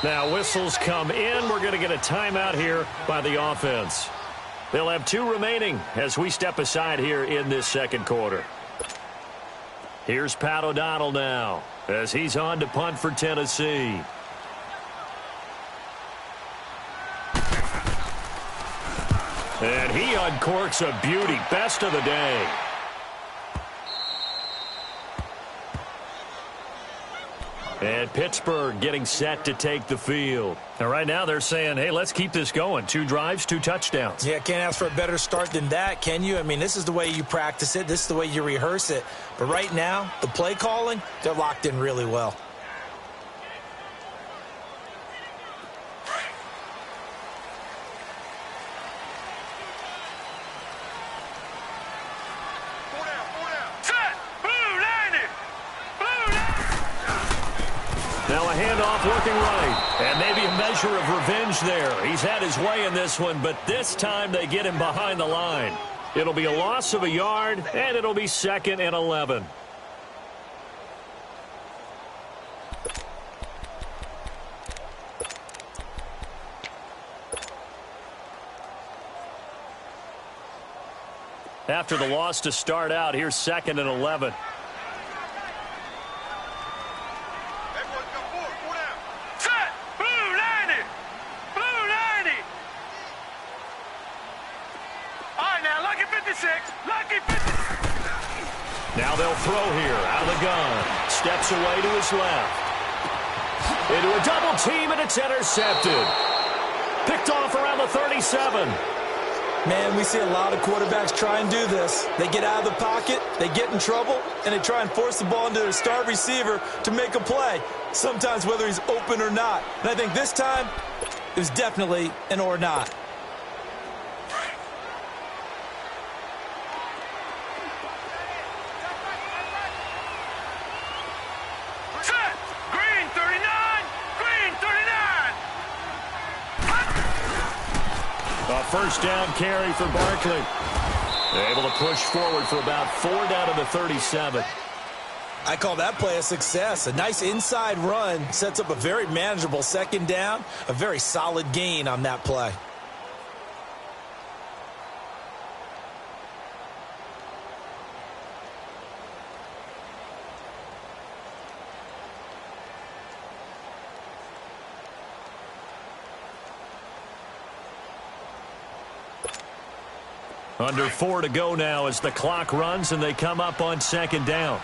Now whistles come in. We're going to get a timeout here by the offense. They'll have 2 remaining as we step aside here in this second quarter. Here's Pat O'Donnell now as he's on to punt for Tennessee. And he uncorks a beauty. Best of the day. And Pittsburgh getting set to take the field. And right now they're saying, hey, let's keep this going. 2 drives, 2 touchdowns. Yeah, can't ask for a better start than that, can you? I mean, this is the way you practice it. This is the way you rehearse it. But right now, the play calling, they're locked in really well. Now a handoff looking right. And maybe a measure of revenge there. He's had his way in this one, but this time they get him behind the line. It'll be a loss of a yard, and it'll be 2nd and 11. After the loss to start out, here's 2nd and 11. Now they'll throw here out of the gun. Steps away to his left. Into a double team, and it's intercepted. Picked off around the 37. Man, we see a lot of quarterbacks try and do this. They get out of the pocket, they get in trouble, and they try and force the ball into their star receiver to make a play, sometimes whether he's open or not. And I think this time, it was definitely an or not. First down carry for Barkley. Able to push forward for about 4 down to the 37. I call that play a success. A nice inside run sets up a very manageable 2nd down. A very solid gain on that play. Under 4 to go now as the clock runs and they come up on 2nd down.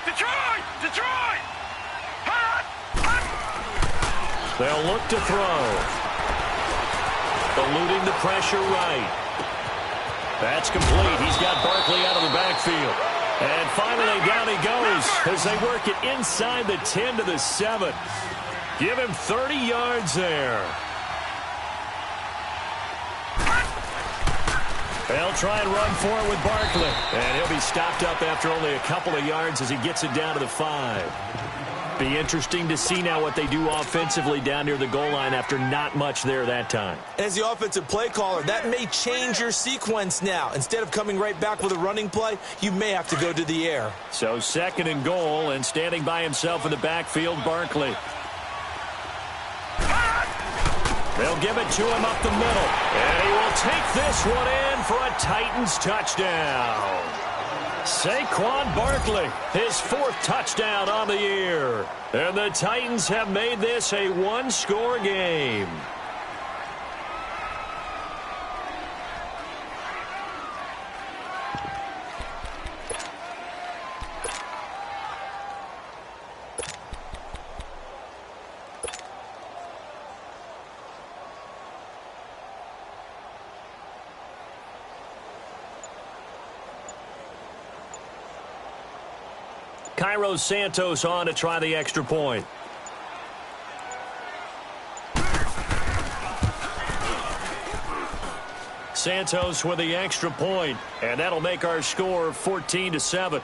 Detroit! They'll look to throw. Eluding the pressure right. That's complete. He's got Barkley out of the backfield. And finally down he goes as they work it inside the 10 to the 7. Give him 30 yards there. They'll try and run for it with Barkley. And he'll be stopped up after only a couple of yards as he gets it down to the 5. Be interesting to see now what they do offensively down near the goal line after not much there that time. As the offensive play caller, that may change your sequence now. Instead of coming right back with a running play, you may have to go to the air. So 2nd and goal, and standing by himself in the backfield, Barkley. They'll give it to him up the middle. And he will take this one in for a Titans touchdown. Saquon Barkley, his 4th touchdown on the year. And the Titans have made this a 1-score game. Cairo Santos on to try the extra point. Santos with the extra point, and that'll make our score 14-7.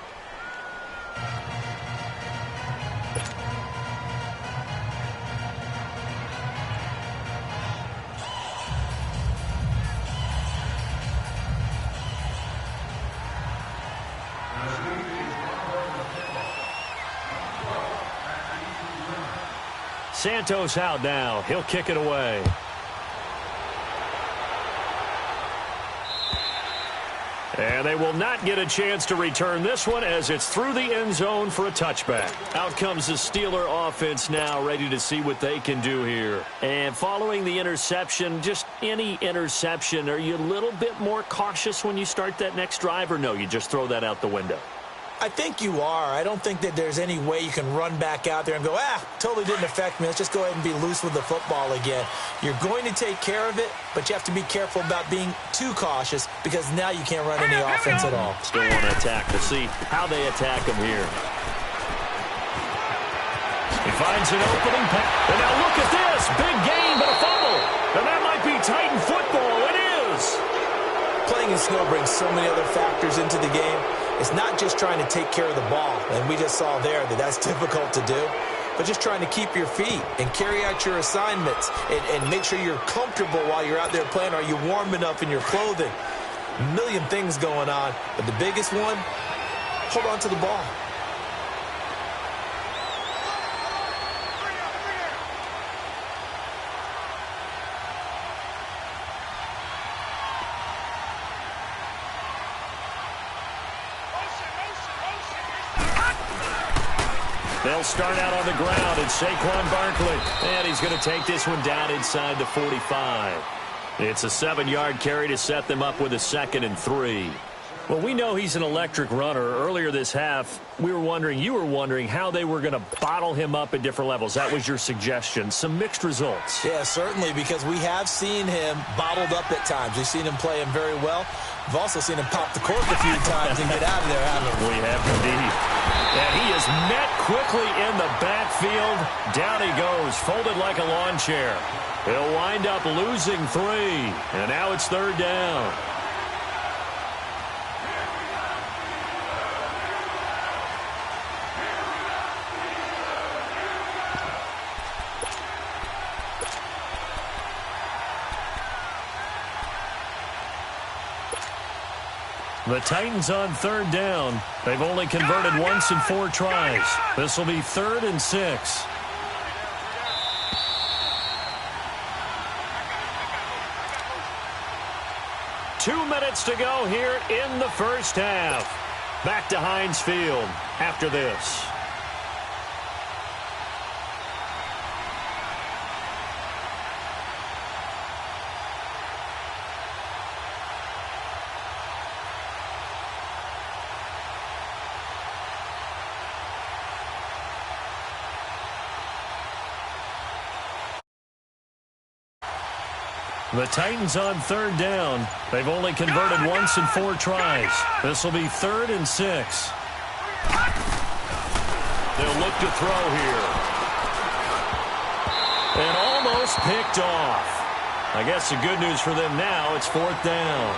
Santos out now. He'll kick it away. And they will not get a chance to return this one as it's through the end zone for a touchback. Out comes the Steeler offense now, ready to see what they can do here. And following the interception, just any interception, are you a little bit more cautious when you start that next drive, or no, you just throw that out the window? I think you are. I don't think that there's any way you can run back out there and go, totally didn't affect me. Let's just go ahead and be loose with the football again. You're going to take care of it, but you have to be careful about being too cautious because now you can't run any offense at all. Still want to attack. We'll see how they attack him here. He finds an opening pass. And now look at this. Big gain, but a fumble. And that might be Titan football. It is. Playing in snow brings so many other factors into the game. It's not just trying to take care of the ball, and we just saw there that that's difficult to do, but just trying to keep your feet and carry out your assignments and make sure you're comfortable while you're out there playing. Are you warm enough in your clothing? A million things going on, but the biggest one, hold on to the ball. They'll start out on the ground, and Saquon Barkley. And he's going to take this one down inside the 45. It's a 7-yard carry to set them up with a 2nd and 3. Well, we know he's an electric runner. Earlier this half, you were wondering how they were going to bottle him up at different levels. That was your suggestion. Some mixed results. Yeah, certainly, because we have seen him bottled up at times. We've seen him play him very well. We've also seen him pop the cork a few times and get out of there, haven't we? We have indeed. And he is met quickly in the backfield. Down he goes, folded like a lawn chair. He'll wind up losing 3. And now it's 3rd down. The Titans on 3rd down. They've only converted once in 4 tries. This will be 3rd and 6. Two minutes to go here in the first half. Back to Heinz Field after this. The Titans on 3rd down. They've only converted once in 4 tries. This will be 3rd and 6. They'll look to throw here. And almost picked off. I guess the good news for them now, it's 4th down.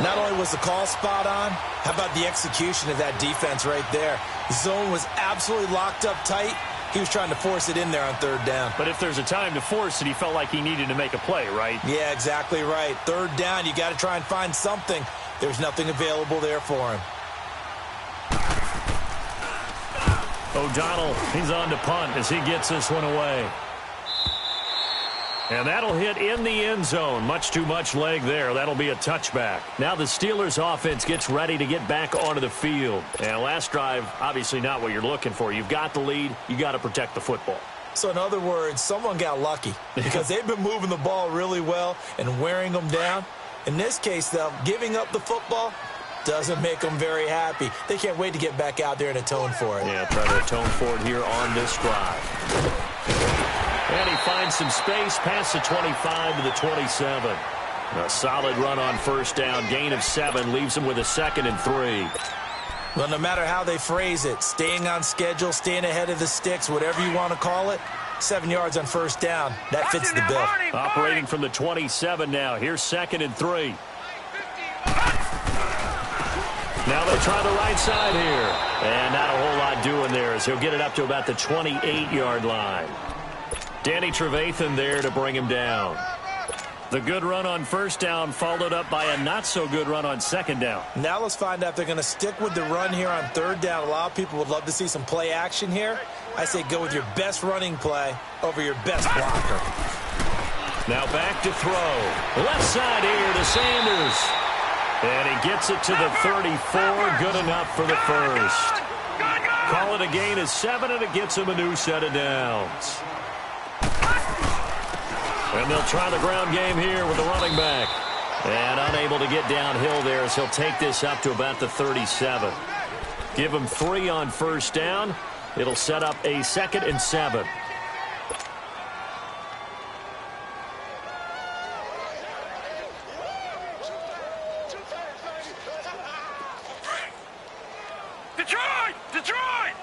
Not only was the call spot on, how about the execution of that defense right there? The zone was absolutely locked up tight. He was trying to force it in there on 3rd down. But if there's a time to force it, he felt like he needed to make a play, right? Yeah, exactly right. 3rd down, you got to try and find something. There's nothing available there for him. O'Donnell, he's on to punt as he gets this one away. And that'll hit in the end zone. Much too much leg there. That'll be a touchback. Now the Steelers offense gets ready to get back onto the field. And last drive, obviously not what you're looking for. You've got the lead. You got to protect the football. So in other words, someone got lucky because they've been moving the ball really well and wearing them down. In this case, though, giving up the football doesn't make them very happy. They can't wait to get back out there and atone for it. Yeah, try to atone for it here on this drive. And he finds some space past the 25 to the 27. A solid run on 1st down. Gain of 7 leaves him with a 2nd and 3. Well, no matter how they phrase it, staying on schedule, staying ahead of the sticks, whatever you want to call it, 7 yards on 1st down. That fits the bill. Operating from the 27 now. Here's 2nd and 3. Now they try the right side here. And not a whole lot doing there as he'll get it up to about the 28-yard line. Danny Trevathan there to bring him down. The good run on first down followed up by a not-so-good run on second down. Now let's find out if they're going to stick with the run here on third down. A lot of people would love to see some play action here. I say go with your best running play over your best blocker. Now back to throw. Left side here to Sanders. And he gets it to the 34. Good enough for the first. Call it a gain of 7, and it gets him a new set of downs. And they'll try the ground game here with the running back. And unable to get downhill there as he'll take this up to about the 37. Give him 3 on first down. It'll set up a 2nd and 7. Detroit!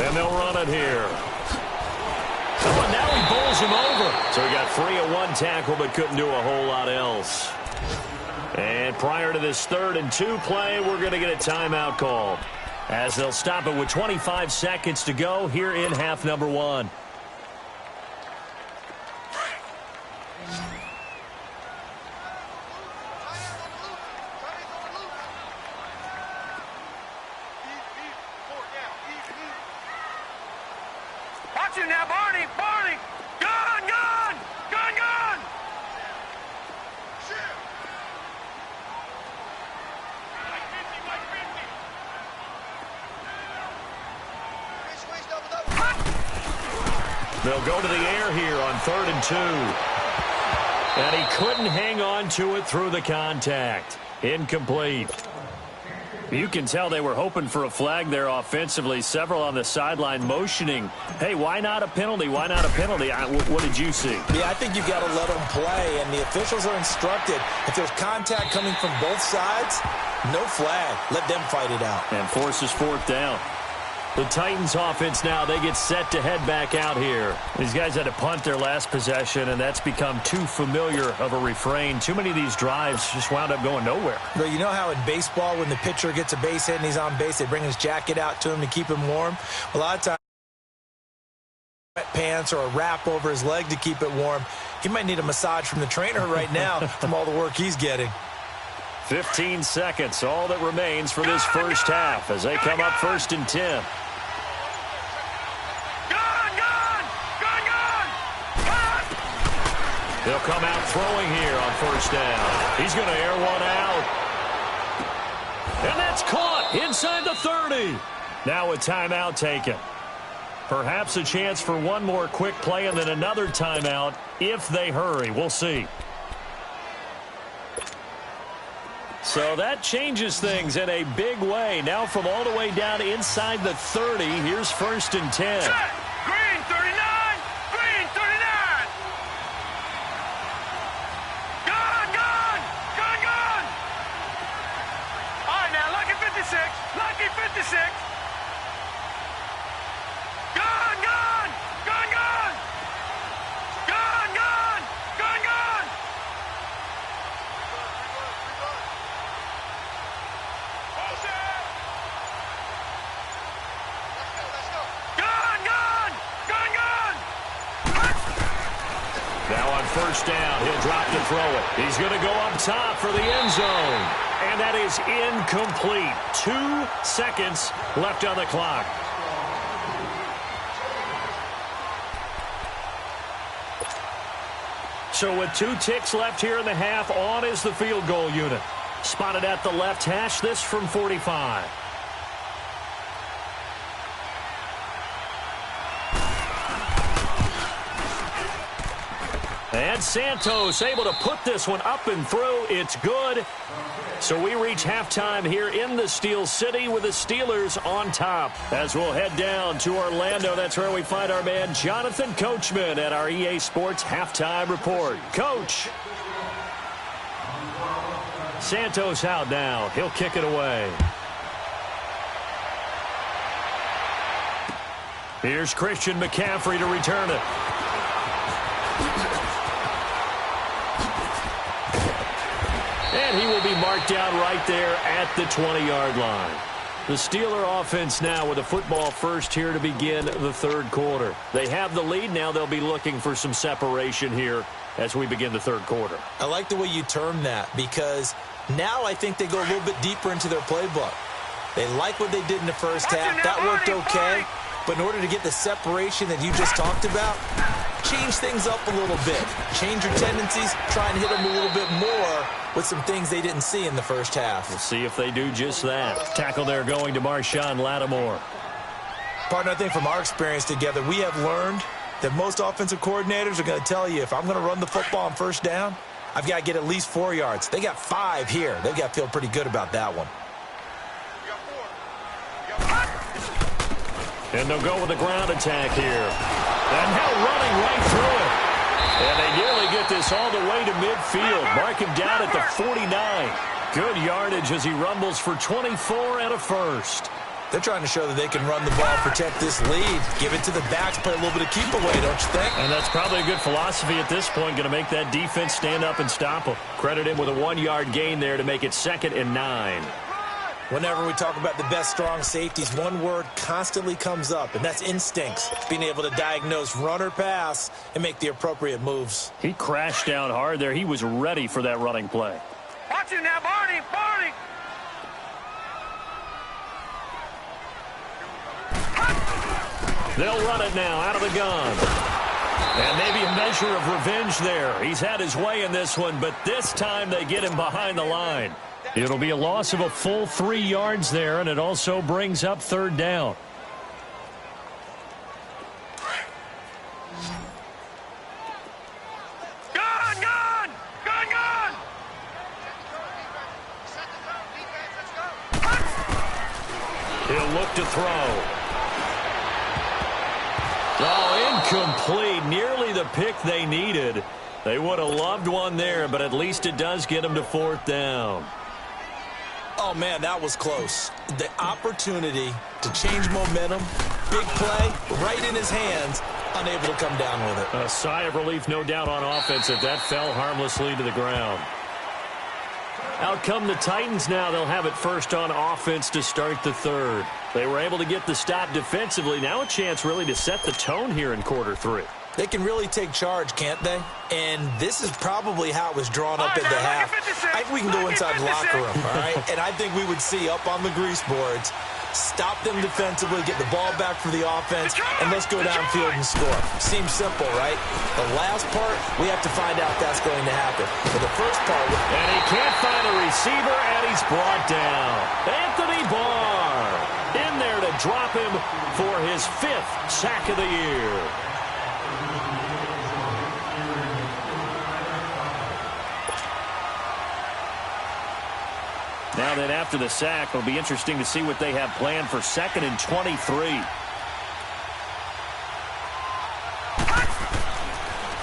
And they'll run it here. Oh, and now he bowls him over. So he got free of one tackle but couldn't do a whole lot else. And prior to this 3rd and 2 play, we're going to get a timeout called, as they'll stop it with 25 seconds to go here in half number 1. Watch it now, Barney! Gun! They'll go to the air here on 3rd and 2. And he couldn't hang on to it through the contact. Incomplete. You can tell they were hoping for a flag there offensively. Several on the sideline motioning, hey, why not a penalty? Why not a penalty? What did you see? Yeah, I think you've got to let them play, and the officials are instructed. If there's contact coming from both sides, no flag. Let them fight it out. And forces 4th down. The Titans offense now, they get set to head back out here. These guys had to punt their last possession, and that's become too familiar of a refrain. Too many of these drives just wound up going nowhere. Well, you know how in baseball when the pitcher gets a base hit and he's on base, they bring his jacket out to him to keep him warm? A lot of times, pants or a wrap over his leg to keep it warm. He might need a massage from the trainer right now from all the work he's getting. 15 seconds, all that remains for this first half as they come up 1st and 10. They'll come out throwing here on 1st down. He's going to air one out. And that's caught inside the 30. Now a timeout taken. Perhaps a chance for one more quick play and then another timeout if they hurry. We'll see. So that changes things in a big way. Now from all the way down inside the 30, here's 1st and 10. Green 39! Green 39! Gun! All right, now, lucky 56. Lucky 56. Gun! Now on 1st down, he'll drop to throw it. He's going to go up top for the end zone. And that is incomplete. 2 seconds left on the clock. So with 2 ticks left here in the half, on is the field goal unit. Spotted at the left hash, this from 45. And Santos able to put this one up and through. It's good. So we reach halftime here in the Steel City with the Steelers on top. As we'll head down to Orlando, that's where we find our man Jonathan Coachman at our EA Sports Halftime Report. Coach. Santos out now. He'll kick it away. Here's Christian McCaffrey to return it. And he will be marked down right there at the 20-yard line. The Steeler offense now with the football first here to begin the third quarter. They have the lead. Now they'll be looking for some separation here as we begin the third quarter. I like the way you term that, because now I think they go a little bit deeper into their playbook. They like what they did in the first half. That worked okay. But in order to get the separation that you just talked about, change things up a little bit. Change your tendencies. Try and hit them a little bit more with some things they didn't see in the first half. We'll see if they do just that. Tackle there going to Marshawn Lattimore. Partner, I think from our experience together, we have learned that most offensive coordinators are going to tell you, if I'm going to run the football on first down, I've got to get at least 4 yards. They got 5 here. They've got to feel pretty good about that one. And they'll go with a ground attack here. And now running right through it. And they nearly get this all the way to midfield. Mark him down at the 49. Good yardage as he rumbles for 24 and a first. They're trying to show that they can run the ball, protect this lead. Give it to the backs, play a little bit of keep away, don't you think? And that's probably a good philosophy at this point. Going to make that defense stand up and stop them. Credit him with a 1-yard gain there to make it 2nd and 9. Whenever we talk about the best strong safeties, one word constantly comes up, and that's instincts. Being able to diagnose run or pass and make the appropriate moves. He crashed down hard there. He was ready for that running play. Watch it now, Barney! Barney! They'll run it now out of the gun. And maybe a measure of revenge there. He's had his way in this one, but this time they get him behind the line. It'll be a loss of a full 3 yards there, and it also brings up 3rd down. Gun! Gun! Gun! Gun! He'll look to throw. Oh, incomplete. Nearly the pick they needed. They would have loved one there, but at least it does get them to 4th down. Oh, man, that was close. The opportunity to change momentum, big play, right in his hands, unable to come down with it. A sigh of relief, no doubt, on offense if that fell harmlessly to the ground. Out come the Titans now. They'll have it first on offense to start the third. They were able to get the stop defensively. Now a chance really to set the tone here in quarter 3. They can really take charge, can't they? And this is probably how it was drawn up at the half. I think we can go inside the locker room, all right? And I think we would see up on the grease boards, stop them defensively, get the ball back for the offense, and let's go downfield and score. Seems simple, right? The last part, we have to find out if that's going to happen. For the first part... And he can't find a receiver, and he's brought down. Anthony Barr in there to drop him for his 5th sack of the year. Now then, after the sack, it'll be interesting to see what they have planned for 2nd and 23.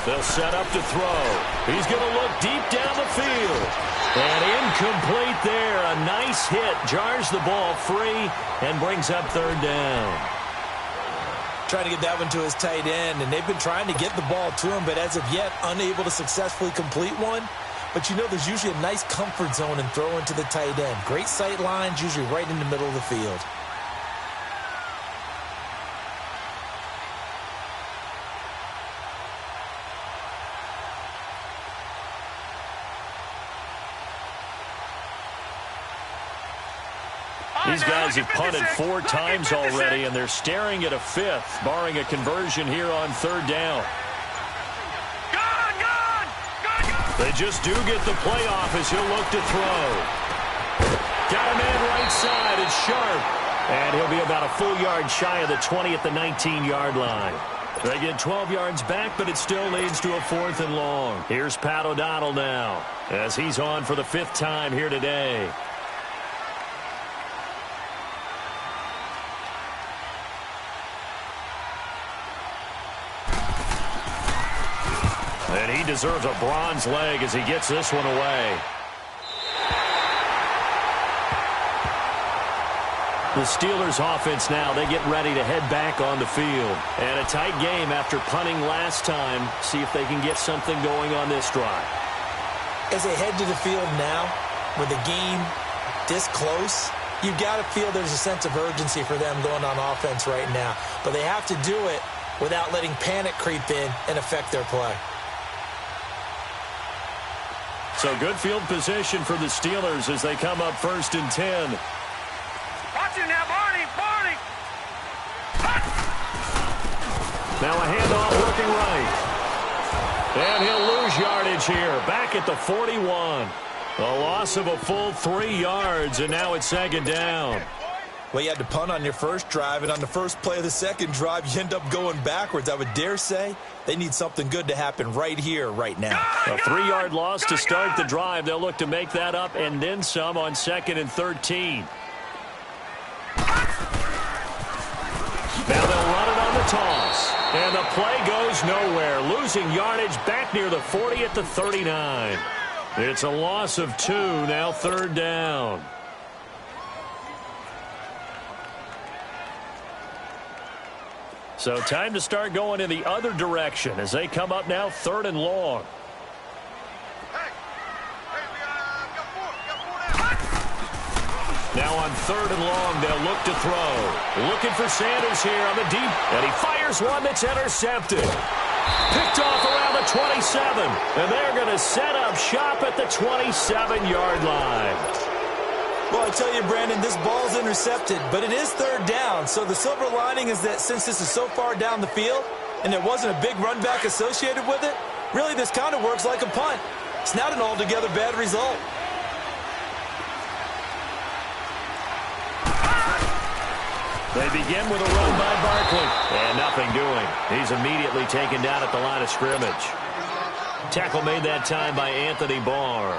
They'll set up to throw. He's going to look deep down the field. And incomplete there. A nice hit. Jars the ball free and brings up 3rd down. Trying to get that one to his tight end, and they've been trying to get the ball to him, but as of yet, unable to successfully complete one. But you know, there's usually a nice comfort zone in throwing to the tight end. Great sight lines, usually right in the middle of the field. These guys have punted 4 times already, and they're staring at a 5th, barring a conversion here on 3rd down. They just do get the playoff as he'll look to throw. Got a man right side. It's Sharp. And he'll be about a full yard shy of the 20 at the 19-yard line. They get 12 yards back, but it still leads to a 4th and long. Here's Pat O'Donnell now as he's on for the 5th time here today. And he deserves a bronze leg as he gets this one away. The Steelers offense now, they get ready to head back on the field. And a tight game after punting last time. See if they can get something going on this drive. As they head to the field now, with the game this close, You've got to feel there's a sense of urgency for them going on offense right now. But they have to do it without letting panic creep in and affect their play. So good field position for the Steelers as they come up 1st and 10. Watch it now, Barney. Now a handoff working right. And he'll lose yardage here. Back at the 41. A loss of a full 3 yards, and now it's 2nd down. Well, you had to punt on your first drive, and on the first play of the second drive, you end up going backwards. I would dare say they need something good to happen right here, right now. A 3-yard loss to start the drive. They'll look to make that up and then some on 2nd and 13. Now they'll run it on the toss. And the play goes nowhere. Losing yardage back near the 40 at the 39. It's a loss of 2, now 3rd down. So time to start going in the other direction as they come up now 3rd and long. Now on 3rd and long, they'll look to throw. Looking for Sanders here on the deep. And he fires one that's intercepted. Picked off around the 27. And they're going to set up shop at the 27-yard line. Well, I tell you, Brandon, this ball's intercepted, but it is 3rd down. So the silver lining is that since this is so far down the field and there wasn't a big run back associated with it, really this kind of works like a punt. It's not an altogether bad result. They begin with a run by Barkley. And nothing doing. He's immediately taken down at the line of scrimmage. Tackle made that time by Anthony Barr.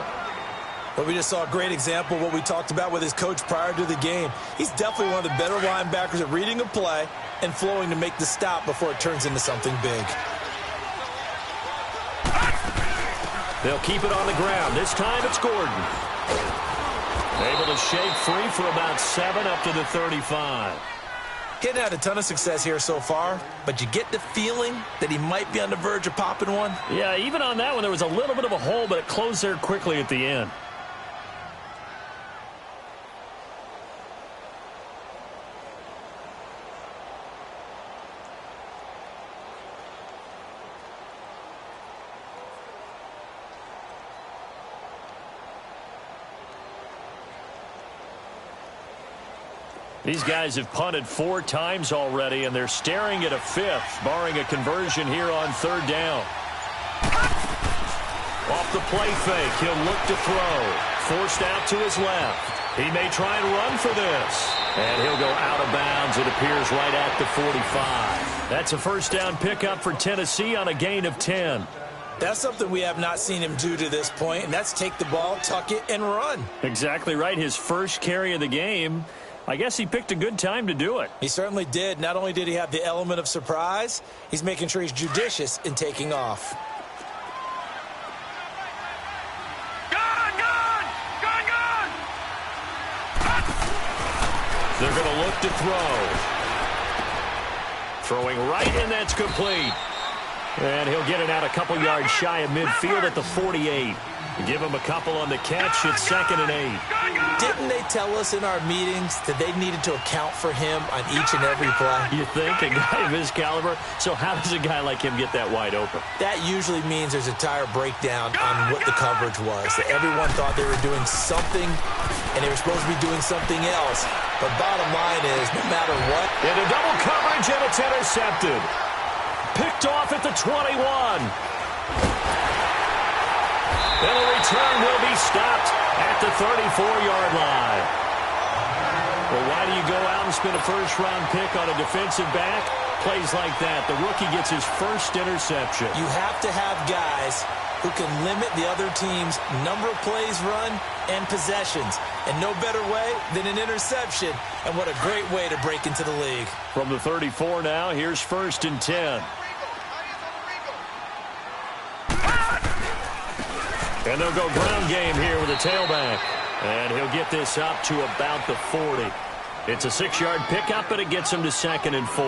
But we just saw a great example of what we talked about with his coach prior to the game. He's definitely one of the better linebackers at reading a play and flowing to make the stop before it turns into something big. They'll keep it on the ground. This time it's Gordon. Able to shake free for about 7 up to the 35. He hadn't had a ton of success here so far, but you get the feeling that he might be on the verge of popping one. Yeah, even on that one, there was a little bit of a hole, but it closed there quickly at the end. These guys have punted 4 times already, and they're staring at a 5th, barring a conversion here on 3rd down. Off the play fake, he'll look to throw. Forced out to his left. He may try and run for this. And he'll go out of bounds, it appears, right at the 45. That's a 1st down pickup for Tennessee on a gain of 10. That's something we have not seen him do to this point, and that's take the ball, tuck it, and run. Exactly right. His first carry of the game. I guess he picked a good time to do it. He certainly did. Not only did he have the element of surprise, he's making sure he's judicious in taking off. Gun! They're going to look to throw. Throwing right, and that's complete. And he'll get it out a couple yards shy of midfield at the 48. Give him a couple on the catch. It's 2nd and 8. Didn't they tell us in our meetings that they needed to account for him on each and every play? You think? A guy of his caliber? So how does a guy like him get that wide open? That usually means there's a entire breakdown on what the coverage was. That everyone thought they were doing something, and they were supposed to be doing something else. But bottom line is, no matter what... Into double coverage, and it's intercepted. Picked off at the 21. And the return will be stopped at the 34-yard line. Well, why do you go out and spend a first-round pick on a defensive back? Plays like that. The rookie gets his first interception. You have to have guys who can limit the other team's number of plays run and possessions. And no better way than an interception. And what a great way to break into the league. From the 34 now, here's 1st and 10. And they'll go ground game here with a tailback. And he'll get this up to about the 40. It's a 6-yard pickup, but it gets him to 2nd and 4.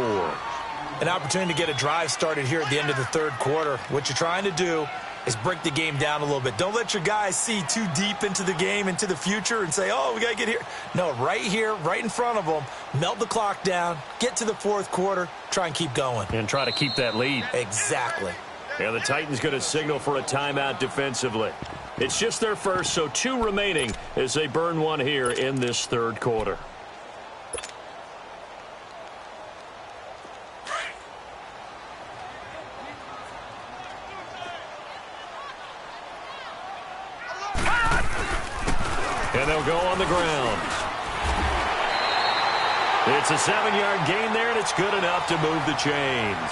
An opportunity to get a drive started here at the end of the 3rd quarter. What you're trying to do is break the game down a little bit. Don't let your guys see too deep into the game, into the future, and say, oh, we got to get here. No, right here, right in front of them, melt the clock down, get to the fourth quarter, try and keep going. And try to keep that lead. Exactly. Yeah, the Titans going to signal for a timeout defensively. It's just their first, so 2 remaining as they burn one here in this third quarter. And they'll go on the ground. It's a 7-yard gain there, and it's good enough to move the chains.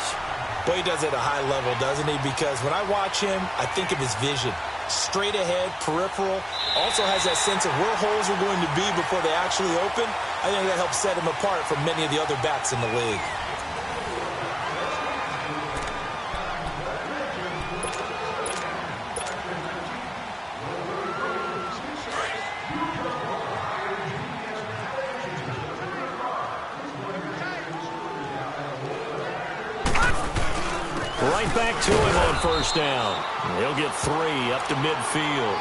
Well, he does it at a high level, doesn't he? Because when I watch him, I think of his vision. Straight ahead, peripheral. Also has that sense of where holes are going to be before they actually open. I think that helps set him apart from many of the other backs in the league. Right back to him on first down. He'll get 3 up to midfield.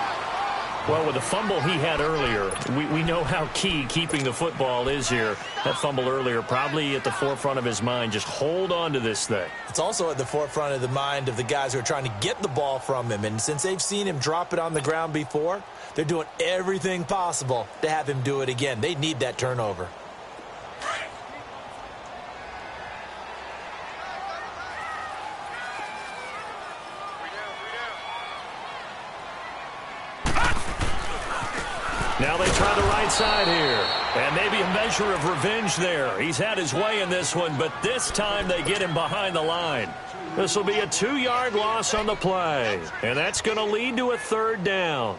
Well, with the fumble he had earlier, we know how key keeping the football is here. That fumble earlier probably at the forefront of his mind. Just hold on to this thing. It's also at the forefront of the mind of the guys who are trying to get the ball from him. And since they've seen him drop it on the ground before, they're doing everything possible to have him do it again. They need that turnover. Now they try the right side here. And maybe a measure of revenge there. He's had his way in this one, but this time they get him behind the line. This will be a 2-yard loss on the play. And that's going to lead to a third down.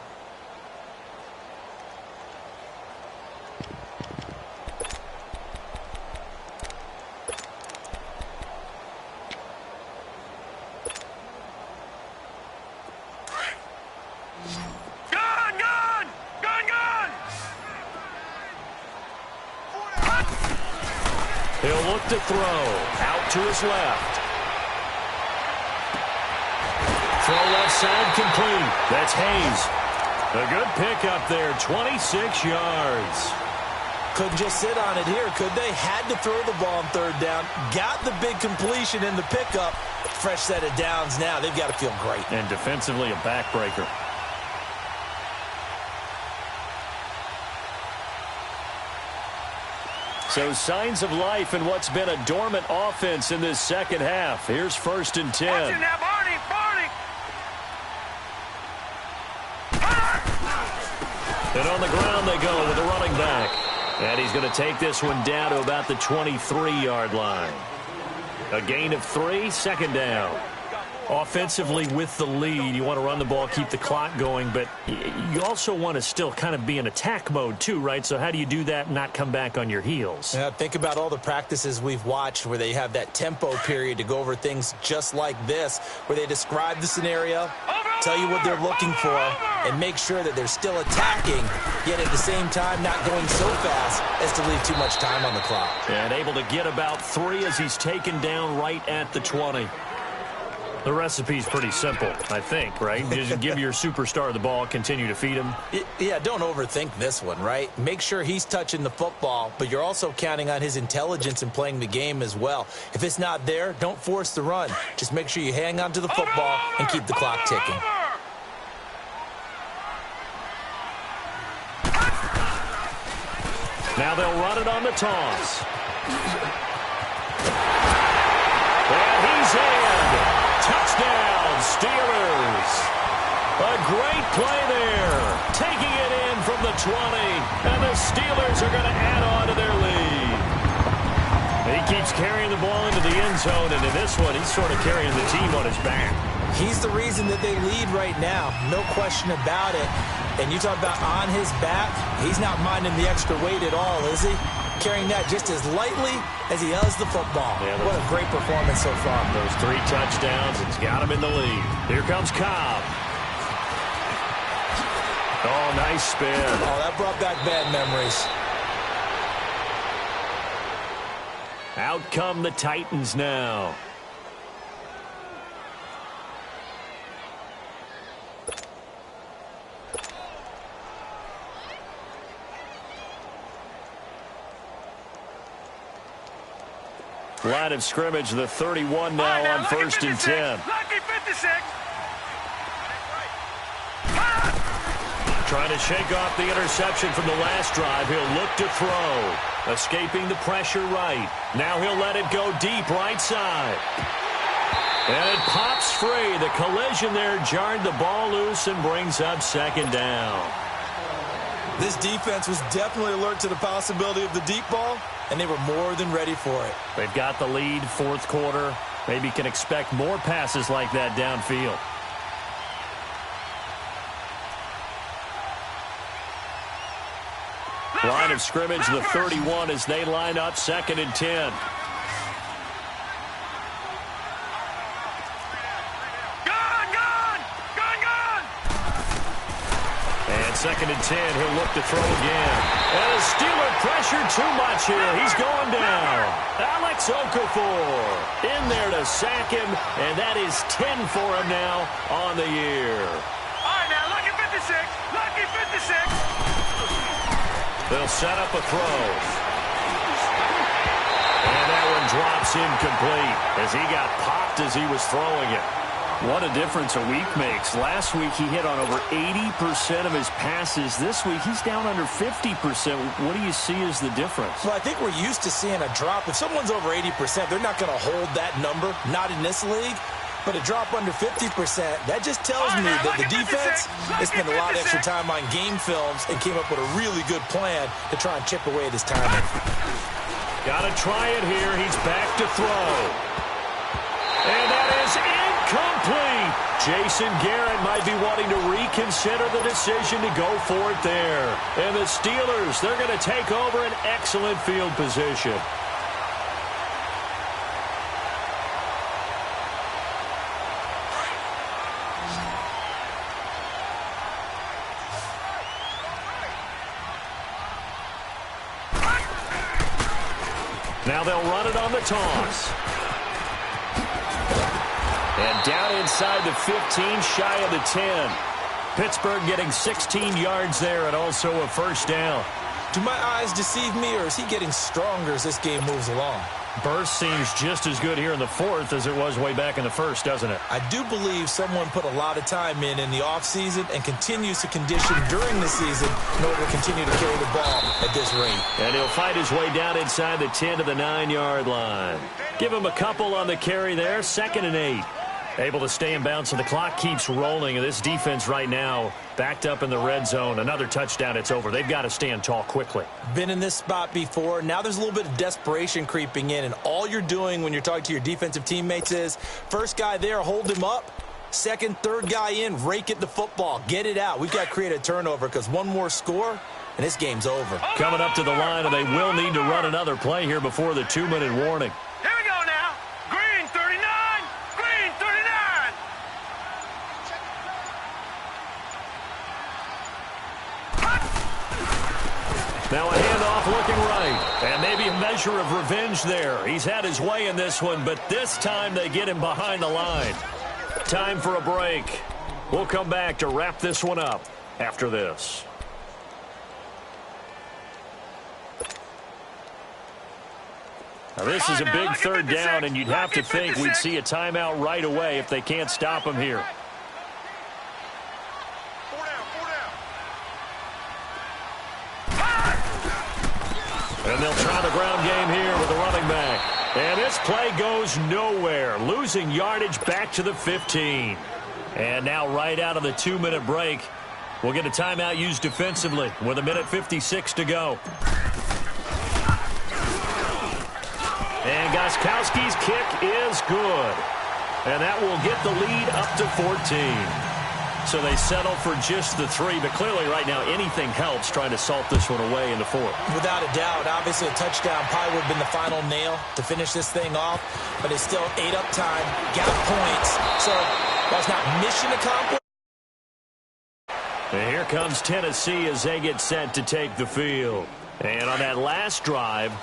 He'll look to throw. Out to his left. Throw left side complete. That's Hayes. A good pickup there. 26 yards. Couldn't just sit on it here, could they? Had to throw the ball on third down. Got the big completion in the pickup. Fresh set of downs now. They've got to feel great. And defensively, a backbreaker. So signs of life in what's been a dormant offense in this second half. Here's 1st and 10. Watch it now, Barney, Barney. And on the ground they go with the running back. And he's going to take this one down to about the 23-yard line. A gain of 3, 2nd down. Offensively with the lead, you want to run the ball, keep the clock going, but you also want to still kind of be in attack mode too, right? So how do you do that and not come back on your heels? Yeah, think about all the practices we've watched where they have that tempo period to go over things just like this, where they describe the scenario, tell you what they're looking for, and make sure that they're still attacking, yet at the same time not going so fast as to leave too much time on the clock. And able to get about 3 as he's taken down right at the 20. The recipe's pretty simple, I think, right? Just give your superstar the ball, continue to feed him. Yeah, don't overthink this one, right? Make sure he's touching the football, but you're also counting on his intelligence in playing the game as well. If it's not there, don't force the run. Just make sure you hang on to the football and keep the clock ticking. Now they'll run it on the toss. And he's in. Touchdown, Steelers. A great play there. Taking it in from the 20. And the Steelers are going to add on to their lead. He keeps carrying the ball into the end zone, and in this one, he's sort of carrying the team on his back. He's the reason that they lead right now. No question about it. And you talk about on his back, he's not minding the extra weight at all, is he? Carrying that just as lightly as he does the football. Yeah, what a great performance so far. Those 3 touchdowns, it's got him in the lead. Here comes Cobb. Oh, nice spin. Oh, that brought back bad memories. Out come the Titans now. Line of scrimmage, the 31 now on 1st and 10. Lucky 56. Trying to shake off the interception from the last drive. He'll look to throw. Escaping the pressure right. Now he'll let it go deep right side. And it pops free. The collision there jarred the ball loose and brings up 2nd down. This defense was definitely alert to the possibility of the deep ball, and they were more than ready for it. They've got the lead, 4th quarter. Maybe can expect more passes like that downfield. Line of scrimmage, the 31 as they line up 2nd and 10. And 2nd and 10, he'll look to throw again. And the Steeler pressure too much here. He's going down. Alex Okafor in there to sack him, and that is 10 for him now on the year. All right, now, lucky 56. Lucky 56. They'll set up a throw. And that one drops incomplete as he got popped as he was throwing it. What a difference a week makes. Last week he hit on over 80% of his passes. This week he's down under 50%. What do you see as the difference? Well, I think we're used to seeing a drop. If someone's over 80%, they're not going to hold that number, not in this league. But a drop under 50%, that just tells me that the defense has spent a lot of extra time on game films and came up with a really good plan to try and chip away at his timing. Got to try it here. He's back to throw. And that is incomplete. Jason Garrett might be wanting to reconsider the decision to go for it there. And the Steelers, they're going to take over an excellent field position. Now they'll run it on the toss. And down inside the 15, shy of the 10. Pittsburgh getting 16 yards there and also a 1st down. Do my eyes deceive me, or is he getting stronger as this game moves along? Burst seems just as good here in the 4th as it was way back in the 1st, doesn't it? I do believe someone put a lot of time in the offseason and continues to condition during the season in order to continue to carry the ball at this rate. And he'll fight his way down inside the 10 to the 9-yard line. Give him a couple on the carry there, 2nd and 8. Able to stay in bounds, so the clock keeps rolling. And this defense right now backed up in the red zone. Another touchdown, it's over. They've got to stand tall quickly. Been in this spot before. Now there's a little bit of desperation creeping in. And all you're doing when you're talking to your defensive teammates is, first guy there, hold him up. Second, third guy in, rake at the football. Get it out. We've got to create a turnover because one more score, and this game's over. Coming up to the line, and they will need to run another play here before the 2-minute warning. Here we go now. Green 39. Green 39. Now a handoff looking right. And maybe a measure of revenge there. He's had his way in this one, but this time they get him behind the line. Time for a break. We'll come back to wrap this one up after this. Now this is a big 3rd down, and you'd have to think we'd see a timeout right away if they can't stop him here. And they'll try the ground game here with the running back. And this play goes nowhere. Losing yardage back to the 15. And now right out of the 2-minute break, we'll get a timeout used defensively with 1:56 to go. And Gostkowski's kick is good. And that will get the lead up to 14. So they settle for just the 3, but clearly right now anything helps trying to salt this one away in the 4th. Without a doubt, obviously a touchdown probably would have been the final nail to finish this thing off, but it's still 8 up time, got points, so that's not mission accomplished. And here comes Tennessee as they get set to take the field. And on that last drive,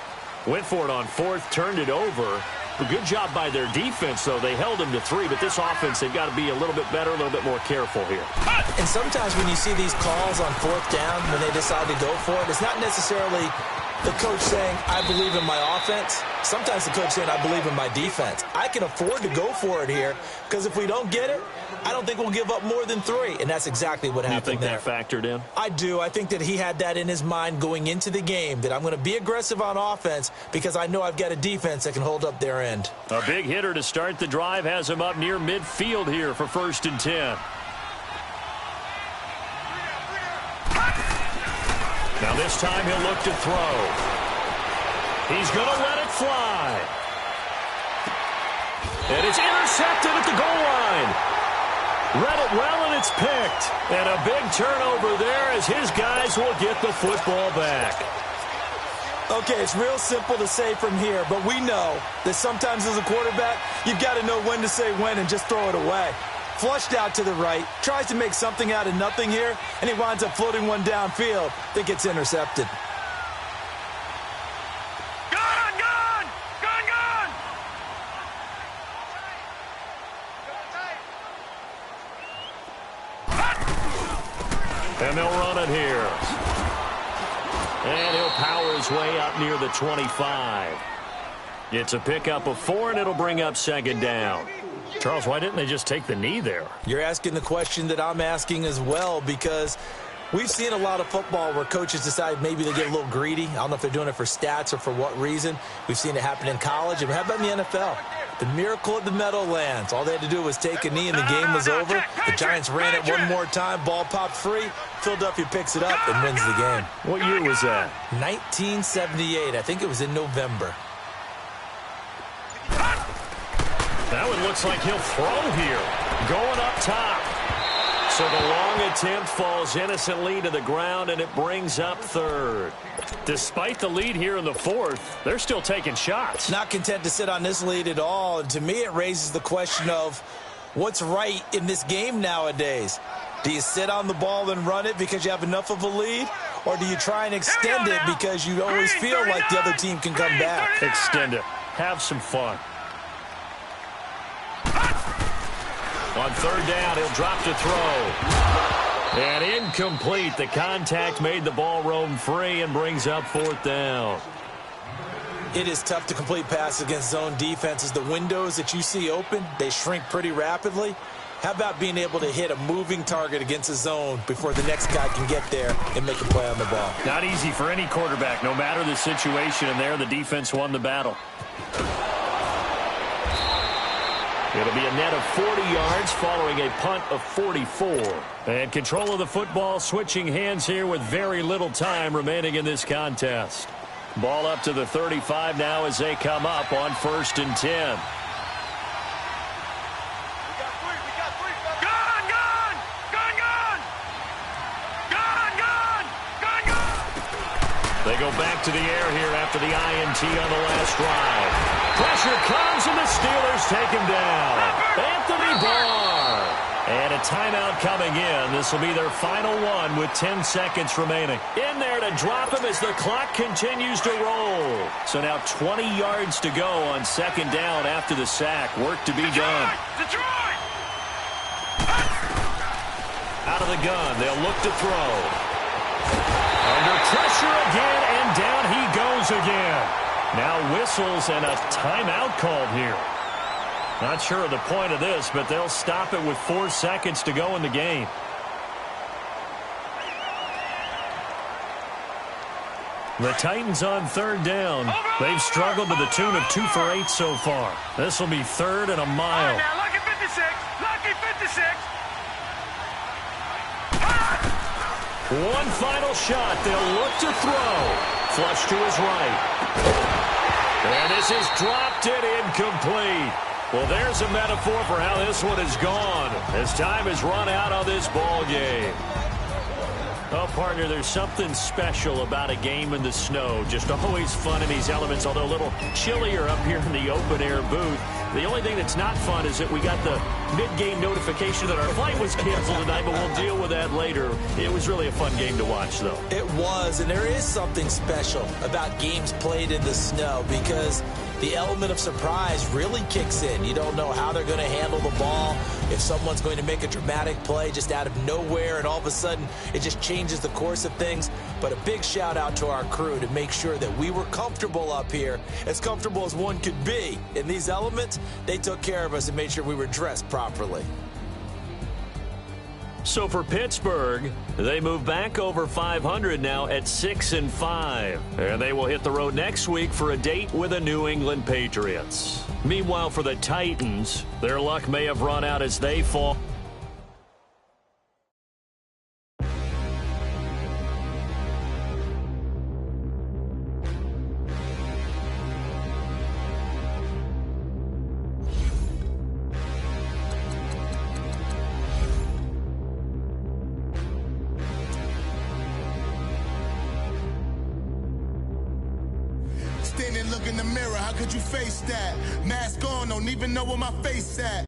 went for it on 4th, turned it over. A good job by their defense, though. They held them to 3, but this offense, they've got to be a little bit better, a little bit more careful here. And sometimes when you see these calls on 4th down, when they decide to go for it, it's not necessarily the coach saying, I believe in my offense. Sometimes the coach saying, I believe in my defense. I can afford to go for it here because if we don't get it, I don't think we'll give up more than 3. And that's exactly what happened there. You think that factored in? I do. I think that he had that in his mind going into the game, that I'm going to be aggressive on offense because I know I've got a defense that can hold up their end. A big hitter to start the drive has him up near midfield here for 1st and 10. Now this time he'll look to throw. He's going to let it fly. And it's intercepted at the goal line. Read it well, and it's picked. And a big turnover there as his guys will get the football back. Okay, it's real simple to say from here, but we know that sometimes as a quarterback, you've got to know when to say when and just throw it away. Flushed out to the right, tries to make something out of nothing here, and he winds up floating one downfield that gets intercepted. And they'll run it here. And he'll power his way up near the 25. It's a pickup of 4, and it'll bring up 2nd down. Charles, why didn't they just take the knee there? You're asking the question that I'm asking as well, because we've seen a lot of football where coaches decide maybe they get a little greedy. I don't know if they're doing it for stats or for what reason. We've seen it happen in college. And how about in the NFL? The miracle of the Meadowlands. All they had to do was take a knee and the game was over. The Giants ran it one more time. Ball popped free. Philadelphia picks it up and wins the game. What year was that? 1978. I think it was in November. That one looks like he'll throw here. Going up top. So the long attempt falls innocently to the ground, and it brings up 3rd. Despite the lead here in the 4th, they're still taking shots. Not content to sit on this lead at all. And to me, it raises the question of what's right in this game nowadays. Do you sit on the ball and run it because you have enough of a lead? Or do you try and extend it because you always feel like the other team can come back? Extend it. Have some fun. On 3rd down, he'll drop to throw. And incomplete. The contact made the ball roam free and brings up 4th down. It is tough to complete passes against zone defenses. The windows that you see open, they shrink pretty rapidly. How about being able to hit a moving target against a zone before the next guy can get there and make a play on the ball? Not easy for any quarterback, no matter the situation, and there the defense won the battle. It'll be a net of 40 yards following a punt of 44. And control of the football switching hands here with very little time remaining in this contest. Ball up to the 35 now as they come up on 1st and 10. They go back to the air here after the INT on the last drive. Pressure comes, and the Steelers take him down. Anthony Barr. And a timeout coming in. This will be their final one with 10 seconds remaining. In there to drop him as the clock continues to roll. So now 20 yards to go on 2nd down after the sack. Work to be done. Detroit! Out of the gun, they'll look to throw. Under pressure again, and down he goes again. Now whistles and a timeout called here. Not sure of the point of this, but they'll stop it with 4 seconds to go in the game. The Titans on 3rd down. They've struggled to the tune of 2 for 8 so far. This will be 3rd and a mile. Now, lucky 56. Lucky 56. One final shot. They'll look to throw. Flush to his right. And this is dropped it incomplete. Well, there's a metaphor for how this one is gone as time has run out on this ball game. Oh, partner, there's something special about a game in the snow. Just always fun in these elements, although a little chillier up here in the open-air booth. The only thing that's not fun is that we got the mid-game notification that our flight was canceled tonight, but we'll deal with that later. It was really a fun game to watch, though. It was, and there is something special about games played in the snow because the element of surprise really kicks in. You don't know how they're going to handle the ball, if someone's going to make a dramatic play just out of nowhere, and all of a sudden it just changes the course of things. But a big shout out to our crew to make sure that we were comfortable up here, as comfortable as one could be. In these elements, they took care of us and made sure we were dressed properly. So for Pittsburgh, they move back over 500 now at 6-5. And they will hit the road next week for a date with the New England Patriots. Meanwhile, for the Titans, their luck may have run out as they fall. Stand and look in the mirror, how could you face that? Mask on, don't even know where my face at.